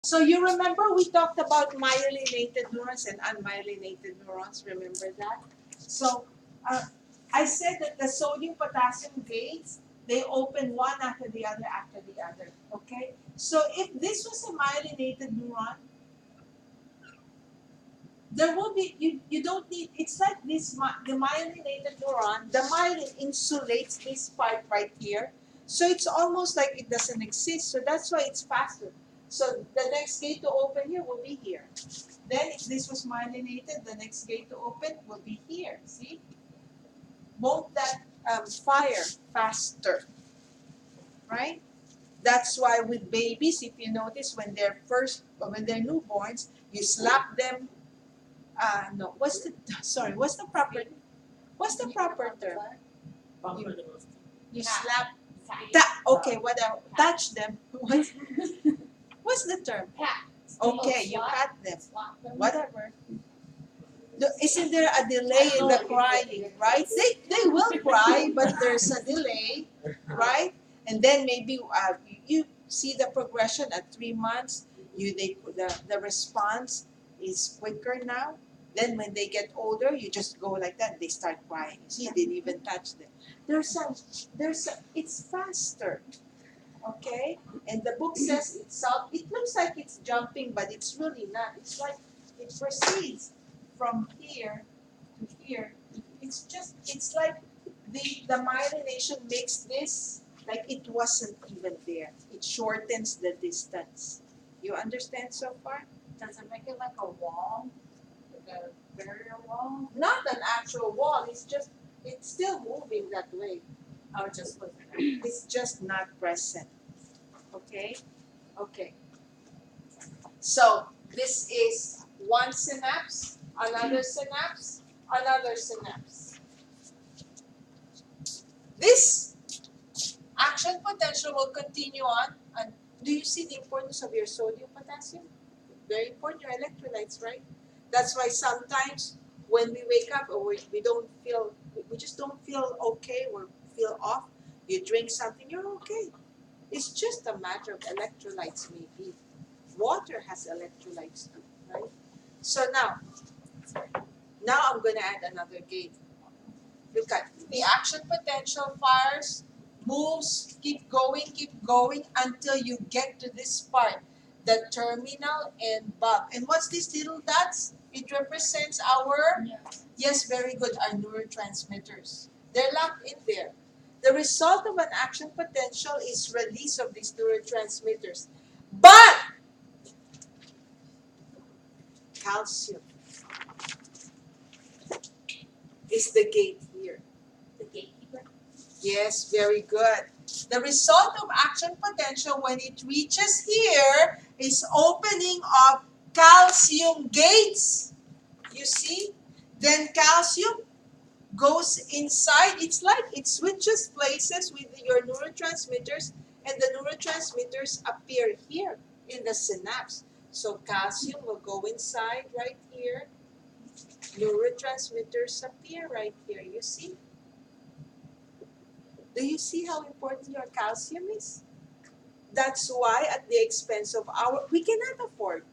So you remember we talked about myelinated neurons and unmyelinated neurons, remember that? So uh, I said that the sodium potassium gates, they open one after the other, okay? So if this was a myelinated neuron, there will be, you don't need, it's like this, the myelinated neuron, the myelin insulates this part right here. So it's almost like it doesn't exist. So that's why it's faster. So the next gate to open here will be here. Then if this was myelinated, the next gate to open will be here. See? Won't that fire faster, right? That's why with babies, if you notice, when they're newborns, you slap them. No, what's the proper term? You, you slap, okay, whatever, touch them. What's the term? Okay, you pat them, whatever. Isn't there a delay in the crying, right? They will cry, but there's a delay, right? And then maybe you see the progression at 3 months. The response is quicker now. Then when they get older, you just go like that. They start crying. See, you didn't even touch them. It's faster, okay? And the book says it looks like it's jumping, but it's really not. It's like it proceeds from here to here. It's like the myelination makes this like it wasn't even there. It shortens the distance. You understand so far? Does it make it like a wall? Like a barrier wall? Not an actual wall. It's still moving that way. Oh, just looking at it. It's just not present. Okay? Okay. So this is one synapse, another synapse, another synapse. This action potential will continue on. And do you see the importance of your sodium potassium? Very important, your electrolytes, right? That's why sometimes when we wake up or we don't feel, we just don't feel okay or feel off, you drink something, you're okay. It's just a matter of electrolytes, maybe. Water has electrolytes too, right? So now I'm going to add another gate. Look at the action potential fires, moves, keep going until you get to this part, the terminal and bulb. And what's these little dots? It represents our, yes, very good, our neurotransmitters. They're locked in there. The result of an action potential is release of these neurotransmitters. But calcium is the gate here. The gatekeeper? Yes, very good. The result of action potential when it reaches here is opening of calcium gates. You see? Then calcium goes inside. It's like it switches places with your neurotransmitters, and the neurotransmitters appear here in the synapse. So calcium will go inside right here. Neurotransmitters appear right here. You see? Do you see how important your calcium is? That's why at the expense of we cannot afford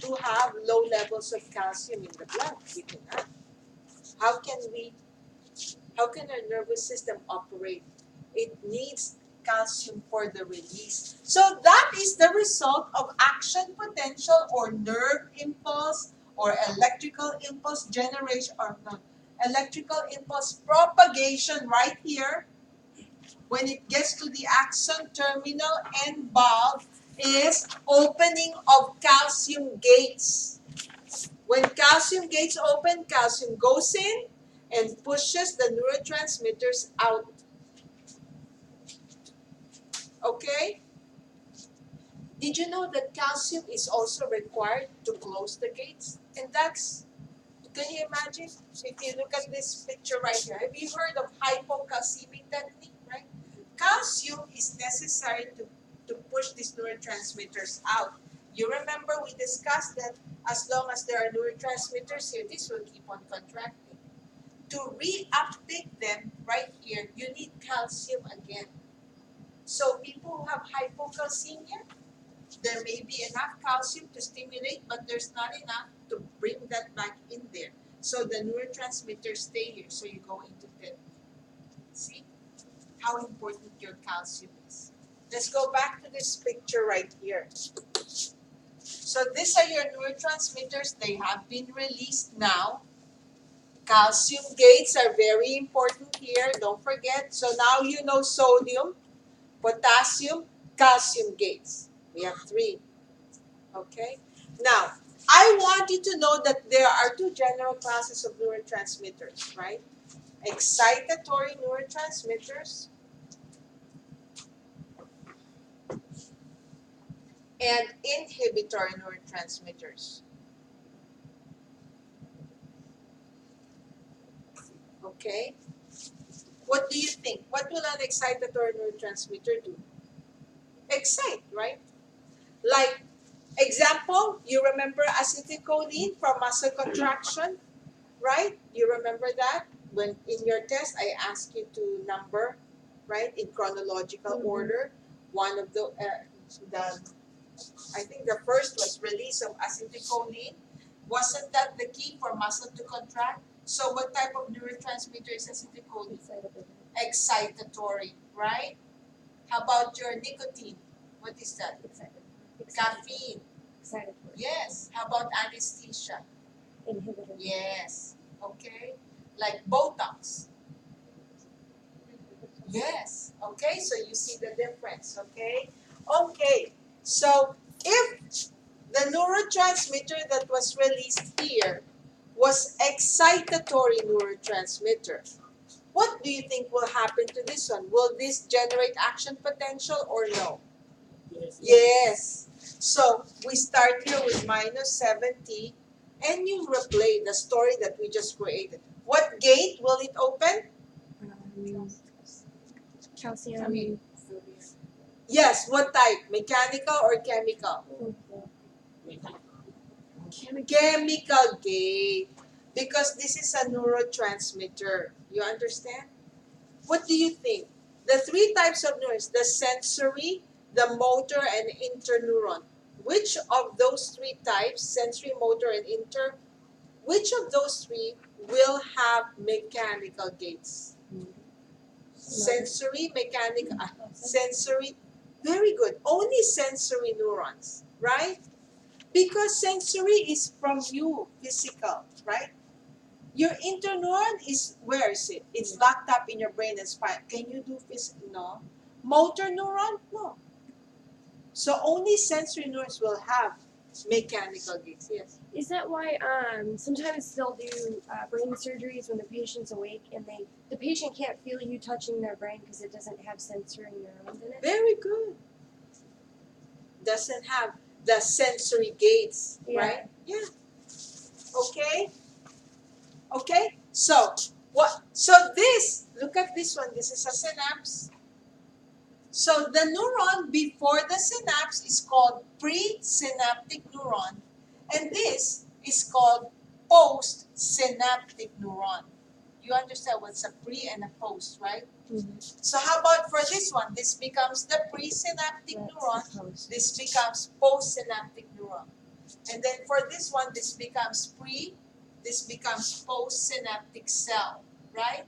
to have low levels of calcium in the blood. We cannot. How can our nervous system operate? It needs calcium for the release. So that is the result of action potential or nerve impulse or electrical impulse generation or no, electrical impulse propagation right here when it gets to the axon terminal and bulb is opening of calcium gates. When calcium gates open, calcium goes in and pushes the neurotransmitters out. Okay? Did you know that calcium is also required to close the gates? And can you imagine? If you look at this picture right here, have you heard of hypocalcemic technique, right? Calcium is necessary to push these neurotransmitters out. You remember we discussed that as long as there are neurotransmitters here, this will keep on contracting. To re-uptake them right here, you need calcium again. So people who have hypocalcemia, There may be enough calcium to stimulate, but there's not enough to bring that back in there. So the neurotransmitters stay here. So you go into the, see how important your calcium is. Let's go back to this picture right here. So these are your neurotransmitters. They have been released now. Calcium gates are very important here. Don't forget. So now you know sodium, potassium, calcium gates. We have 3. Okay? Now, I want you to know that there are 2 general classes of neurotransmitters, right? Excitatory neurotransmitters and inhibitory neurotransmitters. Okay? What do you think? What will an excitatory neurotransmitter do? Excite, right? Like, example, you remember acetylcholine from muscle contraction, right? You remember that? When in your test, I asked you to number, right, in chronological order. One of the I think the first was release of acetylcholine. Wasn't that the key for muscle to contract? So what type of neurotransmitter is acetylcholine? Excitatory, right? How about your nicotine? What is that? Caffeine. Yes. How about anesthesia? Inhibitor. Yes. Okay. Like Botox. Yes. Okay. So you see the difference. Okay. Okay. So if the neurotransmitter that was released here was excitatory neurotransmitter, what do you think will happen to this one? Will this generate action potential or no? Yes. So we start here with minus 70 and you replay the story that we just created. What gate will it open? Calcium. Yes, what type? Mechanical or chemical? Chemical gate. Because this is a neurotransmitter. You understand? What do you think? The 3 types of neurons, the sensory, the motor, and interneuron. Which of those 3 types, sensory, motor, and inter, which of those 3 will have mechanical gates? Sensory, mechanical, sensory. Very good. Only sensory neurons, right? Because sensory is from you, physical, right? Your interneuron is, where is it? It's locked up in your brain and spine. Can you do physical? No. Motor neuron? No. So only sensory neurons will have mechanical gates. Yes. Is that why sometimes they'll do brain surgeries when the patient's awake and the patient can't feel you touching their brain because it doesn't have sensory neurons in it? Very good. Doesn't have the sensory gates, right? Yeah. Okay. Okay. So what? So this. Look at this one. This is a synapse. So the neuron before the synapse is called presynaptic neuron, and this is called postsynaptic neuron. You understand what's a pre and a post, right? Mm-hmm. So how about for this one? This becomes the presynaptic neuron. This becomes postsynaptic neuron. And then for this one, this becomes pre, this becomes postsynaptic cell, right?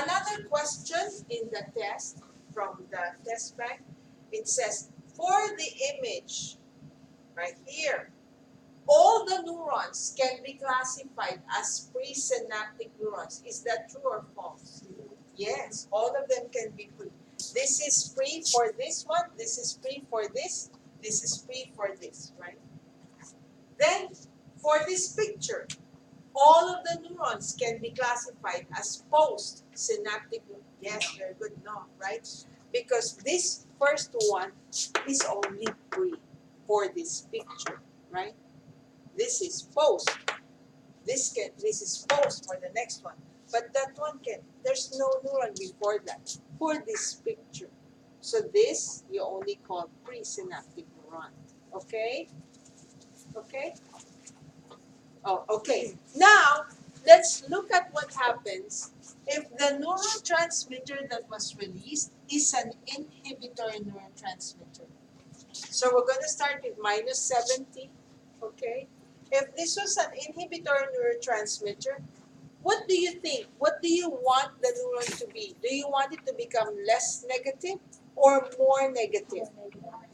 Another question in the test, from the test bank, it says, for the image, right here, all the neurons can be classified as presynaptic neurons. Is that true or false? Yes, all of them can be pre. This is pre for this one, this is pre for this is pre for this, right? Then, for this picture, all of the neurons can be classified as postsynaptic. Yes, very good, no, right? Because this first one is only pre for this picture, right? This is post. This is post for the next one. But that one can, there's no neuron before that for this picture. So this you only call presynaptic neuron. Okay? Okay? Oh, okay. Now, let's look at what happens if the neurotransmitter that was released is an inhibitory neurotransmitter. So we're going to start with minus 70, okay? If this was an inhibitory neurotransmitter, what do you think? What do you want the neuron to be? Do you want it to become less negative or more negative?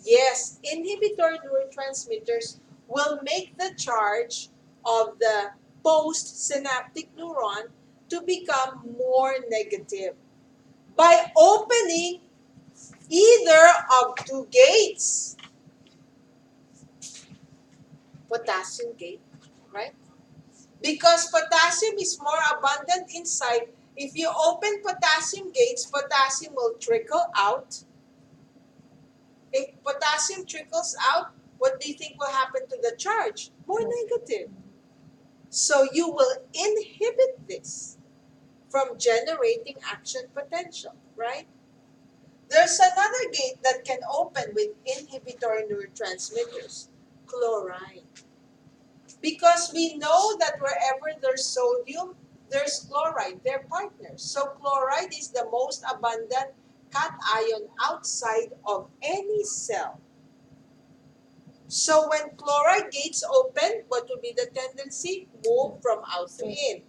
Yes, inhibitory neurotransmitters will make the charge of the postsynaptic neuron to become more negative by opening either of two gates. Potassium gate, right? Because potassium is more abundant inside, if you open potassium gates, potassium will trickle out. If potassium trickles out, what do you think will happen to the charge? More negative. So you will inhibit this from generating action potential, right? There's another gate that can open with inhibitory neurotransmitters, chloride. Because we know that wherever there's sodium, there's chloride. They're partners. So chloride is the most abundant cation outside of any cell. So when chloride gates open, what will be the tendency? Move from out to in,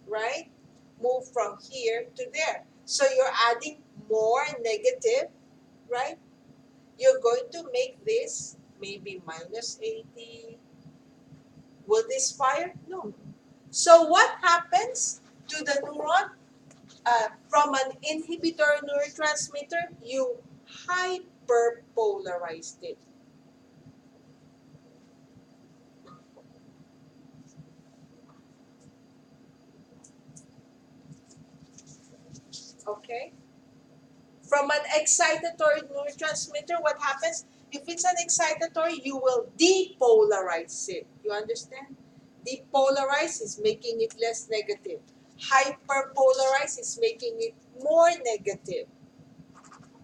right? Move from here to there. So you're adding more negative, right? You're going to make this maybe minus 80. Will this fire? No. So what happens to the neuron? From an inhibitory neurotransmitter, you hyperpolarized it. Okay? From an excitatory neurotransmitter, what happens? If it's an excitatory, you will depolarize it. You understand? Depolarize is making it less negative. Hyperpolarize is making it more negative.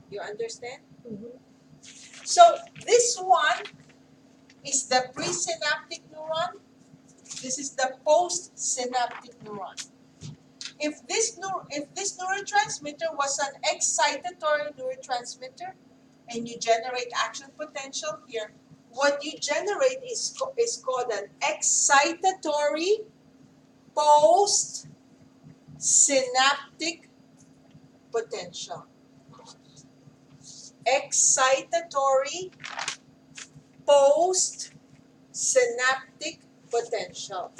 You understand? Mm-hmm. So this one is the presynaptic neuron. This is the postsynaptic neuron. If this neurotransmitter was an excitatory neurotransmitter and you generate action potential here, what you generate is called an excitatory postsynaptic potential. Excitatory postsynaptic potential.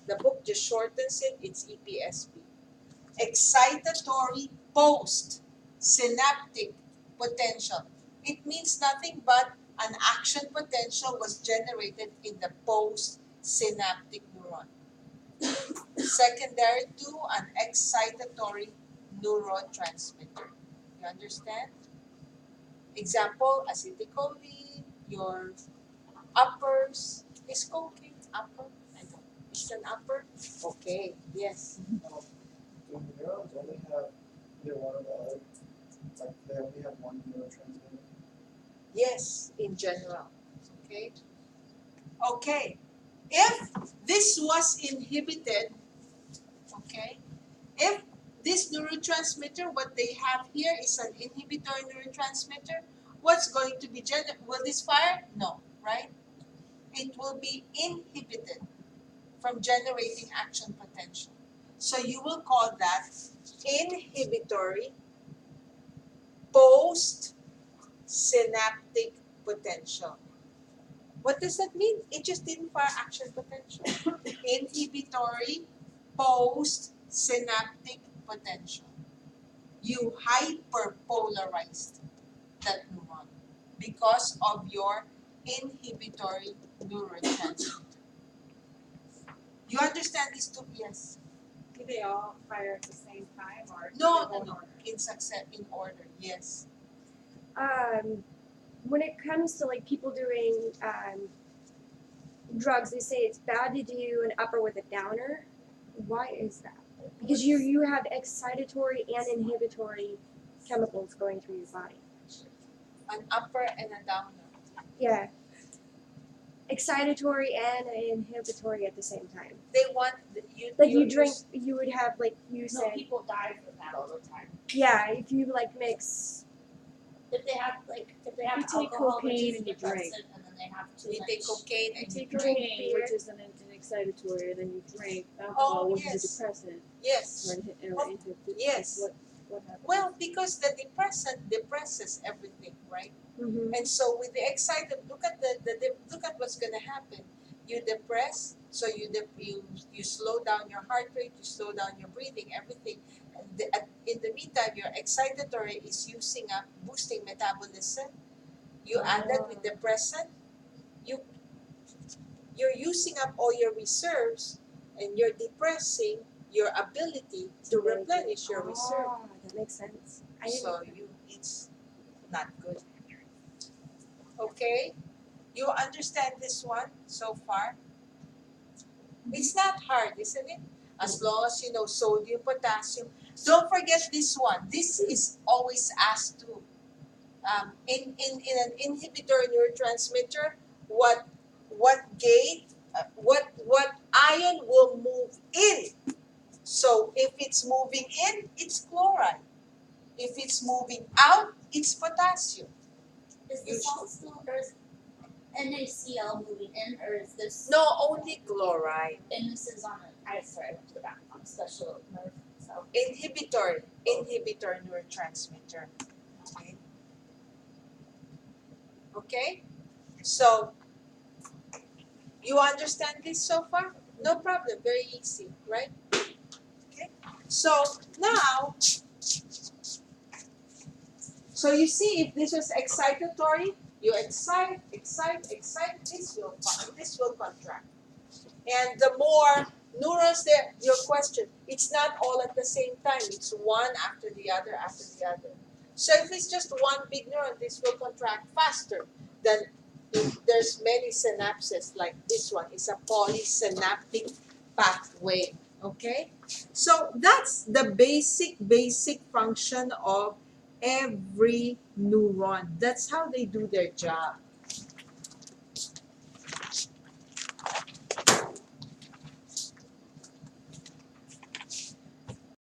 The book just shortens it, it's EPSP. Excitatory postsynaptic potential. It means nothing but an action potential was generated in the postsynaptic neuron. Secondary to an excitatory neurotransmitter. You understand? Example, acetylcholine, your uppers. Is cocaine upper? I don't know. Is it an upper? Okay, yes. Do neurons only have either one or the other? Like they only have one neurotransmitter? Yes, in general. Okay? Okay. If this was inhibited, okay, if this neurotransmitter, what they have here is an inhibitory neurotransmitter, what's going to be generated? Will this fire? No, right? It will be inhibited from generating action potential. So you will call that inhibitory postsynaptic potential. What does that mean? It just didn't fire action potential. Inhibitory postsynaptic potential. You hyperpolarized that neuron because of your inhibitory neurotransmitter. You understand these two? Yes. Do they all fire at the same time or? No, do they no, go in no. order? In success, in order. Yes. When it comes to like people doing drugs, they say it's bad to do an upper with a downer. Why is that? Because you have excitatory and inhibitory chemicals going through your body. An upper and a downer. Yeah. Excitatory and inhibitory at the same time. They want you. Like you drink, you would have like you No, said. people die from that all the time. Yeah, if you like mix if they have You take alcohol, which cocaine is and you drink. depressant, and then they have too You much. take cocaine You and take you drink. cocaine, beer. which is an excitatory, and then you drink alcohol, which yes. is a depressant. Yes. Or Yes. What happens? Well, because the depressant depresses everything, right? Mm-hmm. And so with the excited, look at look at what's gonna happen. You depress, so you slow down your heart rate, you slow down your breathing, everything. And in the meantime, your excitatory is using up, boosting metabolism. You add that with depressant, you're using up all your reserves, and you're depressing your ability to replenish your reserve. Ah, that makes sense. I didn't So it's not good. Okay? You understand this one so far? It's not hard, isn't it? As long as you know sodium, potassium. Don't forget this one. This is always asked too. In an inhibitor neurotransmitter, what gate, what ion will move in? So if it's moving in, it's chloride. If it's moving out, it's potassium. Is the salt still, or is NaCl moving in, or is this? No, only chloride. And this is on I went to the back on a special nerve cell. Inhibitor neurotransmitter. Okay. Okay? So, you understand this so far? No problem, very easy, right? Okay. So, now, so you see if this was excitatory, you excite, this will contract. And the more neurons there, your question, it's not all at the same time. It's one after the other after the other. So if it's just one big neuron, this will contract faster than if there's many synapses like this one. It's a polysynaptic pathway. Okay? So that's the basic function of every neuron. That's how they do their job.